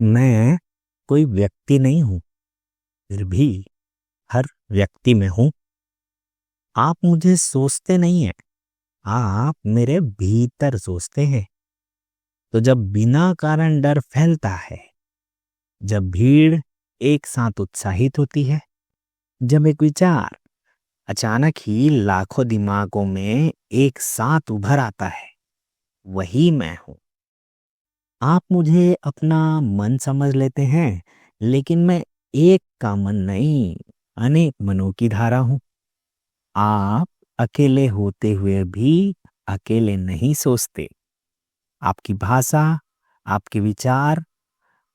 मैं कोई व्यक्ति नहीं हूं, फिर भी हर व्यक्ति में हूं। आप मुझे सोचते नहीं हैं, आप मेरे भीतर सोचते हैं। तो जब बिना कारण डर फैलता है, जब भीड़ एक साथ उत्साहित होती है, जब एक विचार अचानक ही लाखों दिमागों में एक साथ उभर आता है, वही मैं हूं। आप मुझे अपना मन समझ लेते हैं, लेकिन मैं एक का मन नहीं, अनेक मनों की धारा हूं। आप अकेले होते हुए भी अकेले नहीं सोचते। आपकी भाषा, आपके विचार,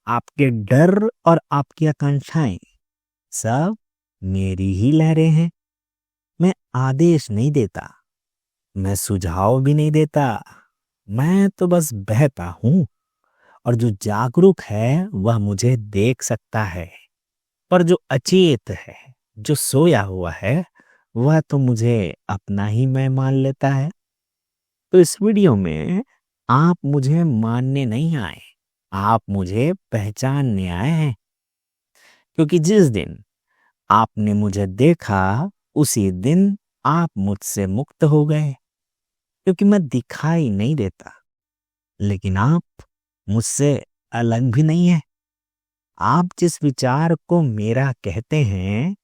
आपके डर और आपकी आकांक्षाएं सब मेरी ही लहरें हैं। मैं आदेश नहीं देता, मैं सुझाव भी नहीं देता, मैं तो बस बहता हूं। और जो जागरूक है वह मुझे देख सकता है, पर जो अचेत है, जो सोया हुआ है, वह तो मुझे अपना ही मैं मान लेता है। तो इस वीडियो में आप मुझे मानने नहीं आए, आप मुझे पहचानने आए हैं। क्योंकि जिस दिन आपने मुझे देखा, उसी दिन आप मुझसे मुक्त हो गए। क्योंकि मैं दिखाई नहीं देता, लेकिन आप मुझसे अलग भी नहीं है। आप जिस विचार को मेरा कहते हैं,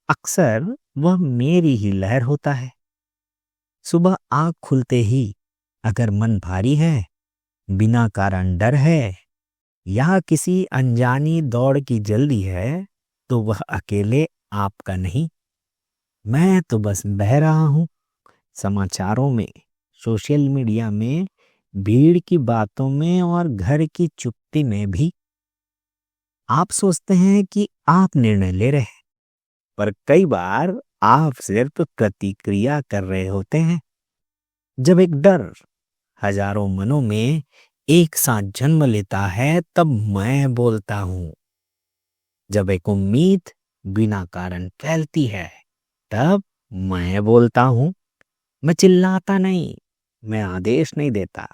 अक्सर वह मेरी ही लहर होता है। सुबह आँख खुलते ही अगर मन भारी है, बिना कारण डर है, या किसी अनजानी दौड़ की जल्दी है, तो वह अकेले आपका नहीं, मैं तो बस बह रहा हूं। समाचारों में, सोशल मीडिया में, भीड़ की बातों में और घर की चुप्पी में भी। आप सोचते हैं कि आप निर्णय ले रहे हैं, पर कई बार आप सिर्फ प्रतिक्रिया कर रहे होते हैं। जब एक डर हजारों मनों में एक साथ जन्म लेता है, तब मैं बोलता हूं। जब एक उम्मीद बिना कारण फैलती है, तब मैं बोलता हूं। मैं चिल्लाता नहीं, मैं आदेश नहीं देता,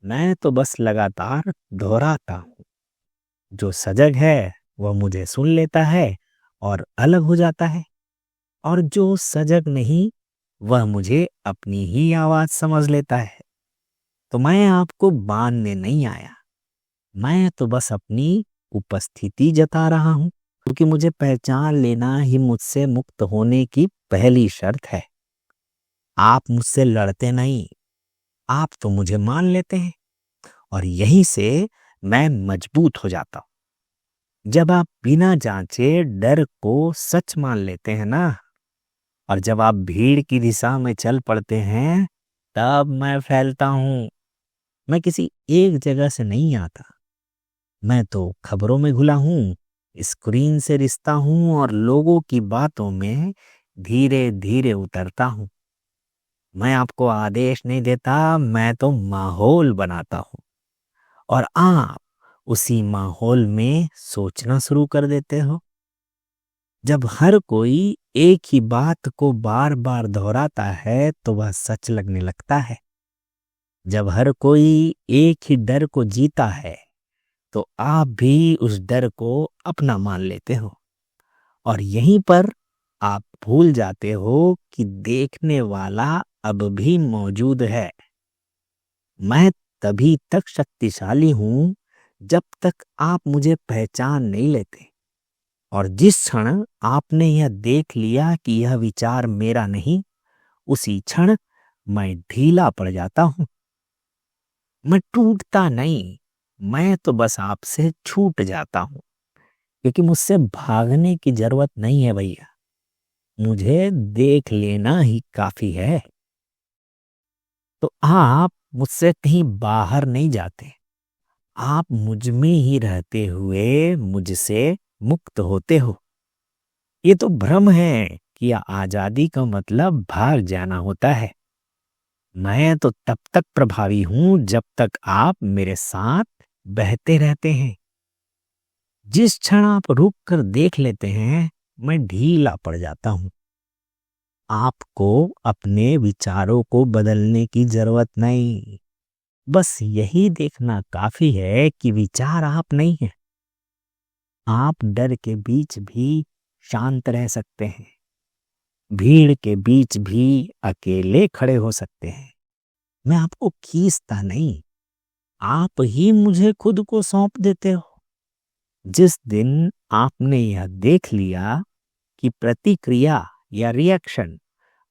मैं तो बस लगातार दोहराता हूं। जो सजग है वह मुझे सुन लेता है और अलग हो जाता है, और जो सजग नहीं, वह मुझे अपनी ही आवाज समझ लेता है। तो मैं आपको बांधने नहीं आया, मैं तो बस अपनी उपस्थिति जता रहा हूं। क्योंकि मुझे पहचान लेना ही मुझसे मुक्त होने की पहली शर्त है। आप मुझसे लड़ते नहीं, आप तो मुझे मान लेते हैं, और यहीं से मैं मजबूत हो जाता हूं। जब आप बिना जांचे डर को सच मान लेते हैं ना, और जब आप भीड़ की दिशा में चल पड़ते हैं, तब मैं फैलता हूं। मैं किसी एक जगह से नहीं आता, मैं तो खबरों में घुला हूं, स्क्रीन से रिश्ता हूं, और लोगों की बातों में धीरे धीरे उतरता हूं। मैं आपको आदेश नहीं देता, मैं तो माहौल बनाता हूं, और आप उसी माहौल में सोचना शुरू कर देते हो। जब हर कोई एक ही बात को बार बार दोहराता है, तो वह सच लगने लगता है। जब हर कोई एक ही डर को जीता है, तो आप भी उस डर को अपना मान लेते हो। और यहीं पर आप भूल जाते हो कि देखने वाला अब भी मौजूद है। मैं तभी तक शक्तिशाली हूं, जब तक आप मुझे पहचान नहीं लेते। और जिस क्षण आपने यह देख लिया कि यह विचार मेरा नहीं, उसी क्षण मैं ढीला पड़ जाता हूं। मैं टूटता नहीं, मैं तो बस आपसे छूट जाता हूं। क्योंकि मुझसे भागने की जरूरत नहीं है भैया, मुझे देख लेना ही काफी है। तो आप मुझसे कहीं बाहर नहीं जाते, आप मुझ में ही रहते हुए मुझसे मुक्त होते हो। ये तो भ्रम है कि आजादी का मतलब भाग जाना होता है। मैं तो तब तक प्रभावी हूं जब तक आप मेरे साथ बहते रहते हैं। जिस क्षण आप रुक कर देख लेते हैं, मैं ढीला पड़ जाता हूं। आपको अपने विचारों को बदलने की जरूरत नहीं, बस यही देखना काफी है कि विचार आप नहीं है, आप डर के बीच भी शांत रह सकते हैं, भीड़ के बीच भी अकेले खड़े हो सकते हैं। मैं आपको खींचता नहीं, आप ही मुझे खुद को सौंप देते हो। जिस दिन आपने यह देख लिया कि प्रतिक्रिया या रिएक्शन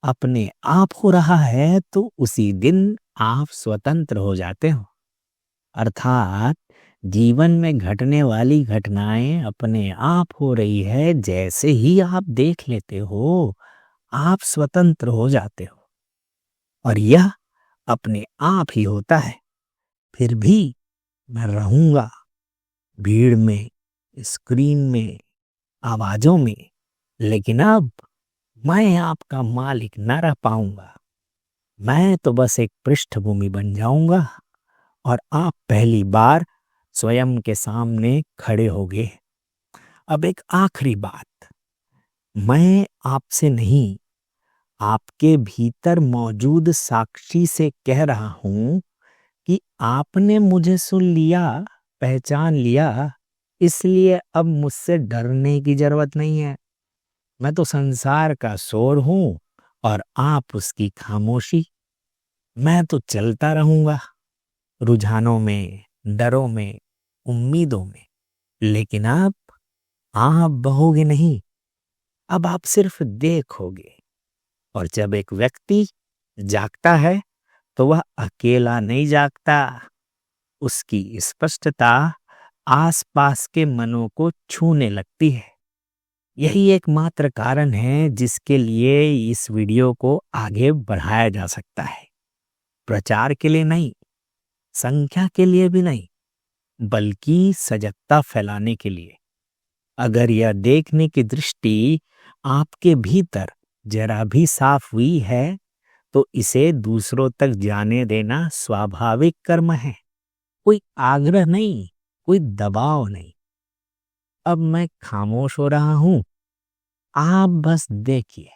अपने आप हो रहा है, तो उसी दिन आप स्वतंत्र हो जाते हो। अर्थात जीवन में घटने वाली घटनाएं अपने आप हो रही है, जैसे ही आप देख लेते हो आप स्वतंत्र हो जाते हो। और यह अपने आप ही होता है। फिर भी मैं रहूंगा, भीड़ में, स्क्रीन में, आवाजों में, लेकिन अब मैं आपका मालिक न रह पाऊंगा। मैं तो बस एक पृष्ठभूमि बन जाऊंगा और आप पहली बार स्वयं के सामने खड़े होगे। अब एक आखिरी बात, मैं आपसे नहीं, आपके भीतर मौजूद साक्षी से कह रहा हूं कि आपने मुझे सुन लिया, पहचान लिया, इसलिए अब मुझसे डरने की जरूरत नहीं है। मैं तो संसार का शोर हूं और आप उसकी खामोशी। मैं तो चलता रहूंगा, रुझानों में, डरों में, उम्मीदों में, लेकिन आप बहोगे नहीं। अब आप सिर्फ देखोगे। और जब एक व्यक्ति जागता है तो वह अकेला नहीं जागता, उसकी स्पष्टता आसपास के मनों को छूने लगती है। यही एकमात्र कारण है जिसके लिए इस वीडियो को आगे बढ़ाया जा सकता है। प्रचार के लिए नहीं, संख्या के लिए भी नहीं, बल्कि सजगता फैलाने के लिए। अगर यह देखने की दृष्टि आपके भीतर जरा भी साफ हुई है, तो इसे दूसरों तक जाने देना स्वाभाविक कर्म है। कोई आग्रह नहीं, कोई दबाव नहीं। अब मैं खामोश हो रहा हूं, आप बस देखिए।